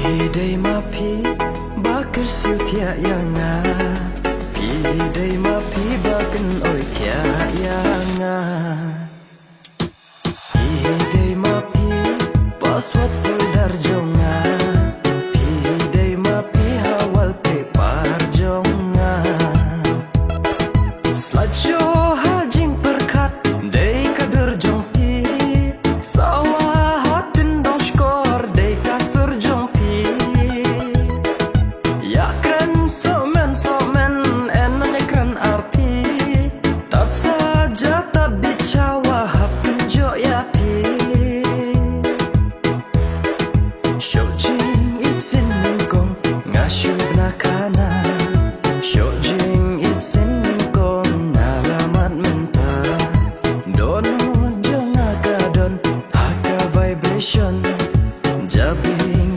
Pidai mapi bakar siu tia yanga. Pidai mapi bakan oi tia yanga. Pidai mapi password folder jonga. Pidai mapi hawal paper jonga. Slideshow hajing perkat dei kader jong pi. Sawah hatin dong skor dei kasur jong pi. Ya keren somen enan ekran arpi. Tat saja tat dicawa hapin jo ya pi. Shojing itsin ningkong ngasyu nakana. Shojing itsin ningkong ngalamat mentara. Dono jong aga don aga vibration. Jabing